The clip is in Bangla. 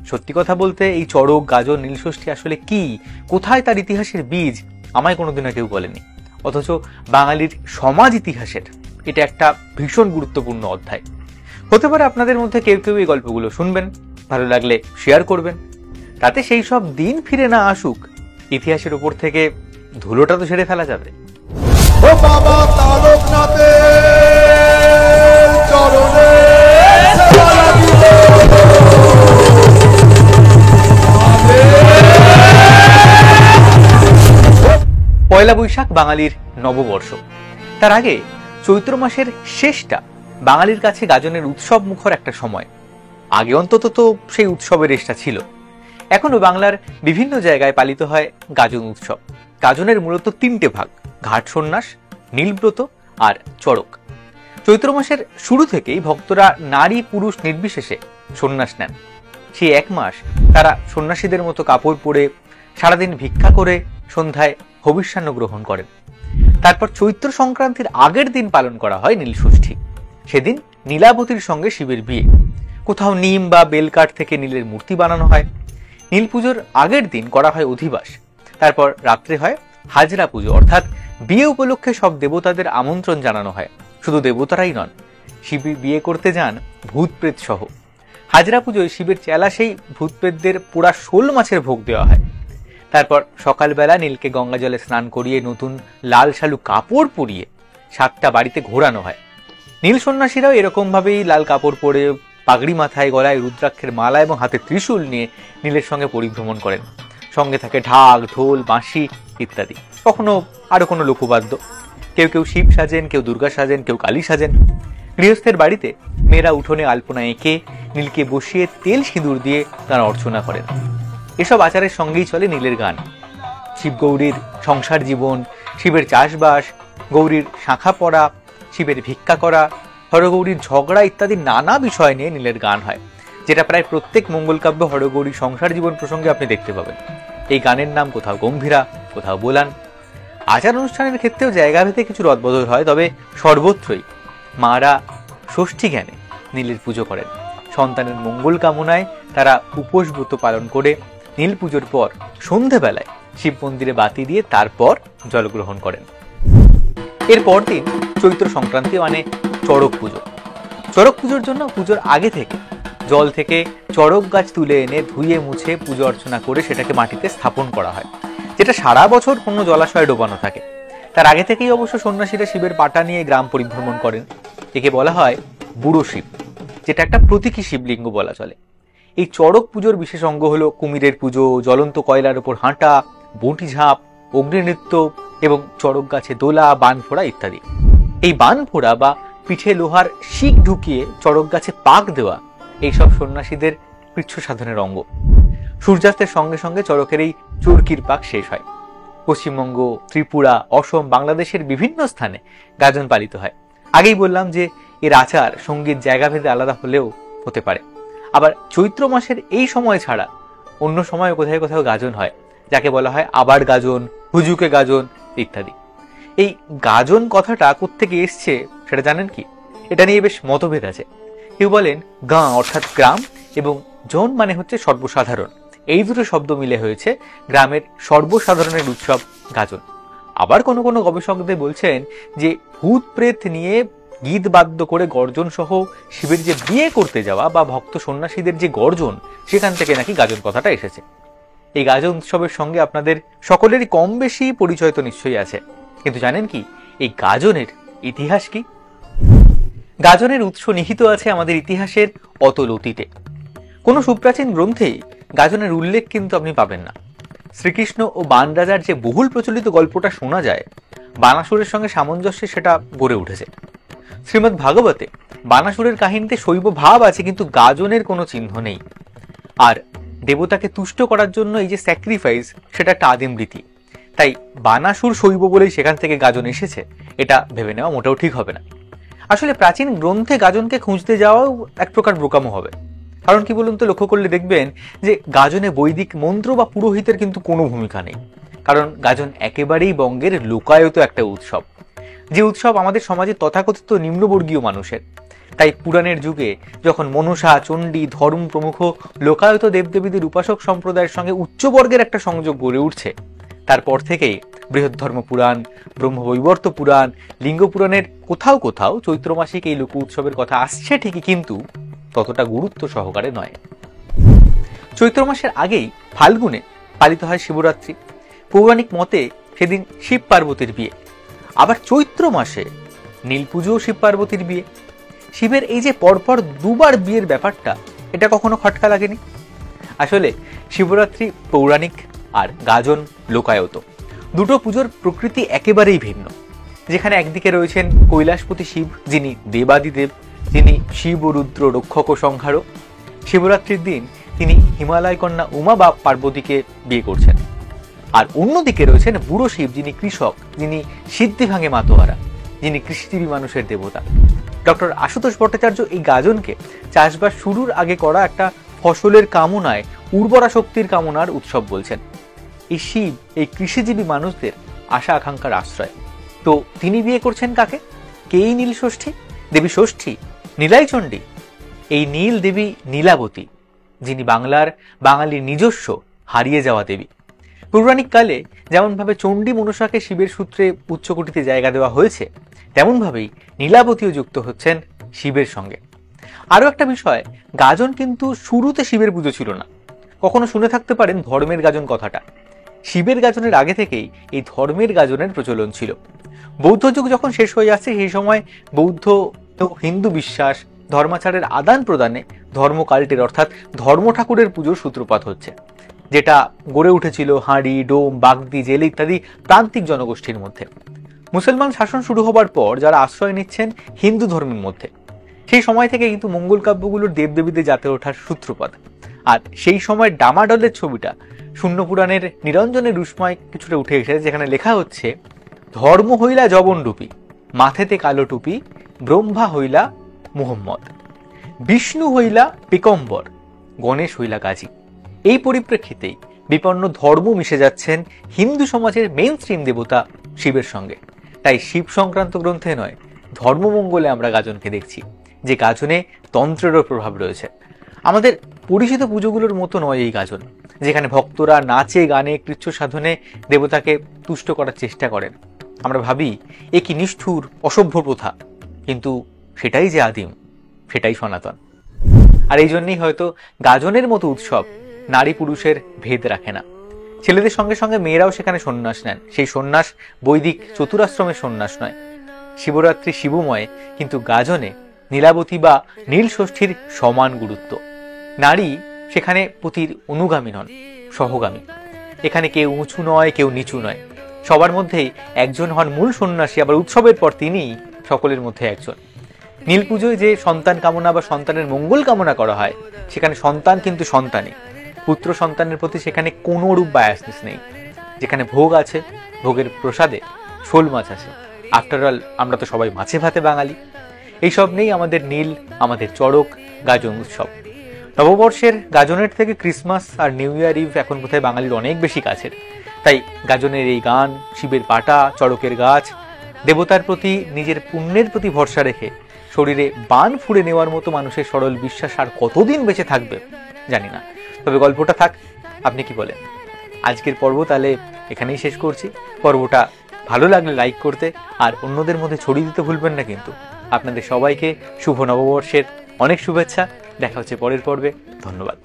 সত্যি কথা বলতে এই চড়ক, গাজন, নীলষষ্ঠী আসলে কি, কোথায় তার ইতিহাসের বীজ আমায় কোনোদিনও কেউ বলেনি। অথচ বাঙালির সমাজ ইতিহাসের এটা একটা ভীষণ গুরুত্বপূর্ণ অধ্যায়। হতে পারে আপনাদের মধ্যে কেউ কেউ এই গল্পগুলো শুনবেন, ভালো লাগলে শেয়ার করবেন, তাতে সেই সব দিন ফিরে না আসুক, ইতিহাসের উপর থেকে ধুলোটা তো ঝেড়ে ফেলা যাবে। ও বাবা তারকনাথের চরণে সেবা লাগিল। পয়লা বৈশাখ বাঙালির নববর্ষ। তার আগে চৈত্র মাসের শেষটা বাঙালির কাছে গাজনের উৎসব মুখর একটা সময়। আগে অন্তত তো সেই উৎসবের রেশটা ছিল। এখনো বাংলার বিভিন্ন জায়গায় পালিত হয় গাজন উৎসব। গাজনের মূলত তিনটে ভাগ: ঘাট সন্ন্যাস, নীলব্রত আর চড়ক। চৈত্র মাসের শুরু থেকেই ভক্তরা নারী পুরুষ নির্বিশেষে সন্ন্যাস নেন। সেই এক মাস তারা সন্ন্যাসীদের মতো কাপড় পরে সারাদিন ভিক্ষা করে সন্ধ্যায় হবিষ্যান্ন গ্রহণ করেন। তারপর চৈত্র সংক্রান্তির আগের দিন পালন করা হয় নীলষষ্ঠী। সেদিন নীলাবতীর সঙ্গে শিবের বিয়ে। কোথাও নিম বা বেলকাঠ থেকে নীলের মূর্তি বানানো হয়। নীল পুজোর আগের দিন করা হয় অধিবাস। তারপর রাত্রে হয় হাজরা পুজো, অর্থাৎ বিয়ে উপলক্ষে সব দেবতাদের আমন্ত্রণ জানানো হয়। শুধু দেবতারাই নন, শিব বিয়ে করতে যান ভূত প্রেত সহ। হাজরা পুজোয় শিবের চেলা সেই ভূত প্রেতদের পোড়া শোল মাছের ভোগ দেওয়া হয়। তারপর সকালবেলা নীলকে গঙ্গা জলে স্নান করিয়ে নতুন লাল শালু কাপড় পরিয়ে 7টা বাড়িতে ঘোরানো হয়। নীল সন্ন্যাসীরাও এরকম ভাবেই লাল কাপড় পরে, পাগড়ি মাথায়, গলায় রুদ্রাক্ষের মালা এবং হাতে ত্রিশূল নিয়ে নীলের সঙ্গে পরিভ্রমণ করেন। সঙ্গে থাকে ঢাক, ঢোল, বাঁশি ইত্যাদি, কখনো আরো কোনো লোকবাদ্য। কেউ কেউ শিব সাজেন, কেউ দুর্গা সাজেন, কেউ কালী সাজেন। গৃহস্থের বাড়িতে মেয়েরা উঠোনে আলপনা এঁকে নীলকে বসিয়ে তেল সিঁদুর দিয়ে তারা অর্চনা করেন। এসব আচারের সঙ্গেই চলে নীলের গান। শিব গৌরীর সংসার জীবন, শিবের চাষবাস, গৌরীর শাঁখা পড়া, শিবের ভিক্ষা করা, হরগৌরীর ঝগড়া ইত্যাদি নানা বিষয় নিয়ে নীলের গান হয়, যেটা প্রায় প্রত্যেক মঙ্গলকাব্য হরগৌরীর সংসার জীবন প্রসঙ্গে আপনি দেখতে পাবেন। এই গানের নাম কোথাও গম্ভীরা, কোথাও বোলান। আচার অনুষ্ঠানের ক্ষেত্রেও জায়গাভেদে কিছু রদবদল হয়, তবে সর্বত্রই মারা ষষ্ঠী জ্ঞানে নীলের পুজো করেন। সন্তানের মঙ্গল কামনায় তারা উপোস ব্রত পালন করে নীল পুজোর পর সন্ধেবেলায় শিব মন্দিরে বাতি দিয়ে তারপর জলগ্রহণ করেন। এর পর দিন চৈত্র সংক্রান্তি, মানে চড়ক পুজো। চড়ক পুজোর জন্য পুজোর আগে থেকে জল থেকে চড়ক গাছ তুলে এনে ধুয়ে মুছে পুজো অর্চনা করে সেটাকে মাটিতে স্থাপন করা হয়, যেটা সারা বছর কোনো জলাশয়ে ডোবানো থাকে। তার আগে থেকেই অবশ্য সন্ন্যাসীরা শিবের পাটা নিয়ে গ্রাম পরিভ্রমণ করেন। একে বলা হয় বুড়ো শিব, যেটা একটা প্রতীকী শিবলিঙ্গ বলা চলে। এই চড়ক পুজোর বিশেষ অঙ্গ হলো কুমিরের পুজো, জ্বলন্ত কয়লার উপর হাঁটা, বঁটি ঝাঁপ, অগ্নি নৃত্য এবং চড়ক গাছে দোলা, বান ফোড়া ইত্যাদি। এই বান ফোড়া বা পিঠে লোহার শিক ঢুকিয়ে চড়ক গাছে পাক দেওয়া এইসব সন্ন্যাসীদের কৃচ্ছ সাধনের অঙ্গ। সূর্যাস্তের সঙ্গে সঙ্গে চড়কের এই চুরকির পাক শেষ হয়। পশ্চিমবঙ্গ, ত্রিপুরা, অসম, বাংলাদেশের বিভিন্ন স্থানে গাজন পালিত হয়। আগেই বললাম যে এর আচার সঙ্গীত জায়গাভেদে আলাদা হলেও হতে পারে। আবার চৈত্র মাসের এই সময় ছাড়া অন্য সময় কোথায় কোথাও গাজন হয়, যাকে বলা হয় আবার গাজন, হুজুকে গাজন ইত্যাদি। এই গাজন কথাটা কোত্থেকে এসছে সেটা জানেন কি? এটা নিয়ে বেশ মতভেদ আছে। কেউ বলেন গাঁ অর্থাৎ গ্রাম, এবং জন মানে হচ্ছে সর্বসাধারণ। এই দুটো শব্দ মিলে হয়েছে গ্রামের সর্বসাধারণের উৎসব গাজন। আবার কোনো কোনো গবেষকদের বলছেন যে ভূত প্রেত নিয়ে গীত বাদ্য করে গর্জন সহ শিবের যে বিয়ে করতে যাওয়া বা ভক্ত সন্ন্যাসীদের যে গর্জন, সেখান থেকে নাকি গাজন কথাটা এসেছে। এই গাজন উৎসবের সঙ্গে আপনাদের সকলেরই কম বেশি পরিচয় তো নিশ্চয়ই আছে, কিন্তু জানেন কি এই গাজনের ইতিহাস কি? গাজনের উৎস নিহিত আছে আমাদের ইতিহাসের অতল অতীতে। কোনো সুপ্রাচীন গ্রন্থেই গাজনের উল্লেখ কিন্তু আপনি পাবেন না। শ্রীকৃষ্ণ ও বান রাজার যে বহুল প্রচলিত গল্পটা শোনা যায়, বানাসুরের সঙ্গে সামঞ্জস্যে সেটা গড়ে উঠেছে। শ্রীমদ্ ভাগবতে বানাসুরের কাহিনীতে শৈব ভাব আছে, কিন্তু গাজনের কোনো চিহ্ন নেই। আর দেবতাকে তুষ্ট করার জন্য এই যে স্যাক্রিফাইস, সেটা একটা আদিম রীতি। তাই বানাসুর শৈব বলেই সেখান থেকে গাজন এসেছে, এটা ভেবে নেওয়া মোটেও ঠিক হবে না। আসলে প্রাচীন গ্রন্থে গাজনকে খুঁজতে যাওয়াও এক প্রকার বোকামো হবে। কারণ কি বলুন তো, লক্ষ্য করলে দেখবেন যে গাজনে বৈদিক মন্ত্র বা পুরোহিতের কিন্তু কোনো ভূমিকা নেই। কারণ গাজন একেবারেই বঙ্গের লোকায়ত একটা উৎসব, যে উৎসব আমাদের সমাজে তথাকথিত নিম্নবর্গীয় মানুষের। তাই পুরাণের যুগে যখন মনসা, চণ্ডী, ধর্ম প্রমুখ লোকায়ত দেবদেবীদের উপাসক সম্প্রদায়ের সঙ্গে উচ্চবর্গের একটা সংযোগ গড়ে উঠছে, তারপর থেকেই বৃহদ্ধর্ম পুরাণ, ব্রহ্মবৈবর্ত পুরাণ, লিঙ্গ পুরাণের কোথাও কোথাও চৈত্র মাসিক এই লোক উৎসবের কথা আসছে ঠিকই, কিন্তু ততটা গুরুত্ব সহকারে নয়। চৈত্র মাসের আগেই ফাল্গুনে পালিত হয় শিবরাত্রি। পৌরাণিক মতে সেদিন শিব পার্বতীর বিয়ে। আবার চৈত্র মাসে নীল পুজো, শিব পার্বতীর বিয়ে। শিবের এই যে পরপর দুবার বিয়ের ব্যাপারটা, এটা কখনো খটকা লাগেনি? আসলে শিবরাত্রি পৌরাণিক আর গাজন লোকায়ত। দুটো পুজোর প্রকৃতি একেবারেই ভিন্ন। যেখানে একদিকে রয়েছেন কৈলাসপতি শিব, যিনি দেবাদিদেব, যিনি শিব ও রুদ্র রক্ষক ও সংহারক। শিবরাত্রির দিন তিনি হিমালয় কন্যা উমা বা পার্বতীকে বিয়ে করছেন। আর অন্যদিকে রয়েছেন বুড়ো শিব, যিনি কৃষক, যিনি সিদ্ধি ভাঙে মাতোয়ারা, যিনি কৃষিজীবী মানুষের দেবতা। ডক্টর আশুতোষ ভট্টাচার্য এই গাজনকে চাষবাস শুরুর আগে করা একটা ফসলের কামনায়, উর্বরা শক্তির কামনার উৎসব বলছেন। এই শিব এই কৃষিজীবী মানুষদের আশা আকাঙ্ক্ষার আশ্রয়। তো তিনি বিয়ে করছেন কাকে? কে এই নীল ষষ্ঠী? দেবী ষষ্ঠী, নীলাই চণ্ডী? এই নীল দেবী নীলাবতী, যিনি বাঙালির নিজস্ব হারিয়ে যাওয়া দেবী। পৌরাণিক কালে যেমনভাবে চণ্ডী মনসাকে শিবের সূত্রে উচ্চকোটিতে জায়গা দেওয়া হয়েছে, তেমনভাবেই নীলাবতীও যুক্ত হচ্ছেন শিবের সঙ্গে। আরও একটা বিষয়, গাজন কিন্তু শুরুতে শিবের পুজো ছিল না। কখনো শুনে থাকতে পারেন ধর্মের গাজন কথাটা। শিবের গাজনের আগে থেকেই এই ধর্মের গাজনের প্রচলন ছিল। বৌদ্ধ যুগ যখন শেষ হয়ে যাচ্ছে, সেই সময় বৌদ্ধ ও হিন্দু বিশ্বাস, ধর্মাচারের আদান প্রদানে ধর্মকাল্টের অর্থাৎ ধর্ম ঠাকুরের পুজোর সূত্রপাত হচ্ছে, যেটা গড়ে উঠেছিল হাঁড়ি, ডোম, বাগদি, জেল ইত্যাদি প্রান্তিক জনগোষ্ঠীর মধ্যে। মুসলমান শাসন শুরু হবার পর যারা আশ্রয় নিচ্ছেন হিন্দু ধর্মের মধ্যে, সেই সময় থেকে কিন্তু মঙ্গল কাব্যগুলোর দেবদেবীদের জাতে ওঠার সূত্রপাত। আর সেই সময় ডামাডলের ছবিটা শূন্য পুরাণের নিরঞ্জনের রুষ্মায় কিছুটা উঠে এসেছে, যেখানে লেখা হচ্ছে, ধর্ম হইলা জবনরূপী, মাথেতে কালো টুপি, ব্রহ্মা হইলা মুহম্মদ, বিষ্ণু হইলা পিকম্বর, গণেশ হইলা গাজী। এই পরিপ্রেক্ষিতেই বিপন্ন ধর্ম মিশে যাচ্ছেন হিন্দু সমাজের মেইন স্ট্রিম দেবতা শিবের সঙ্গে। তাই শিব সংক্রান্ত গ্রন্থে নয়, ধর্মমঙ্গলে আমরা গাজনকে দেখছি, যে গাজনে তন্ত্রেরও প্রভাব রয়েছে। আমাদের পরিচিত পুজোগুলোর মতো নয় এই গাজন, যেখানে ভক্তরা নাচে গানে কৃচ্ছ সাধনে দেবতাকে তুষ্ট করার চেষ্টা করেন। আমরা ভাবি এ কি নিষ্ঠুর অসভ্য প্রথা, কিন্তু সেটাই যে আদিম, সেটাই সনাতন। আর এই জন্যই হয়তো গাজনের মতো উৎসব নারী পুরুষের ভেদ রাখে না। ছেলেদের সঙ্গে সঙ্গে মেয়েরাও সেখানে সন্ন্যাস নেন। সেই সন্ন্যাস বৈদিক চতুরাশ্রমের সন্ন্যাস নয়। শিবরাত্রি শিবময়, কিন্তু গাজনে নীলাবতী বা নীল ষষ্ঠীর সমান গুরুত্ব। নারী সেখানে পতির অনুগামী নন, সহগামী। এখানে কেউ উঁচু নয়, কেউ নিচু নয়, সবার মধ্যেই একজন হন মূল সন্ন্যাসী। আবার উৎসবের পর তিনিই সকলের মধ্যে একজন। নীল পুজোয় যে সন্তান কামনা বা সন্তানের মঙ্গল কামনা করা হয়, সেখানে সন্তান কিন্তু সন্তানই। পুত্র সন্তানের প্রতি সেখানে কোনো রূপ বায়াসনেস নেই। যেখানে ভোগ আছে, ভোগের প্রসাদে শোল মাছ আছে। আফটার অল আমরা তো সবাই মাছে ভাতে বাঙালি। এইসব নেই আমাদের নীল, আমাদের চড়ক, গাজন উৎসব। নববর্ষের গাজনের থেকে ক্রিসমাস আর নিউ ইয়ার ইভ এখন কোথায় বাঙালির অনেক বেশি কাছের। তাই গাজনের এই গান, শিবের পাটা, চড়কের গাছ, দেবতার প্রতি নিজের পুণ্যের প্রতি ভরসা রেখে শরীরে বান ফুঁড়ে নেওয়ার মতো মানুষের সরল বিশ্বাস আর কতদিন বেঁচে থাকবে জানি না। তবে গল্পটা থাক, আপনি কি বলেন? আজকের পর্ব তাহলে এখানেই শেষ করছি। পর্বটা ভালো লাগলে লাইক করতে আর অন্যদের মধ্যে ছড়িয়ে দিতে ভুলবেন না কিন্তু। আপনাদের সবাইকে শুভ নববর্ষের অনেক শুভেচ্ছা। দেখা হচ্ছে পরের পর্বে। ধন্যবাদ।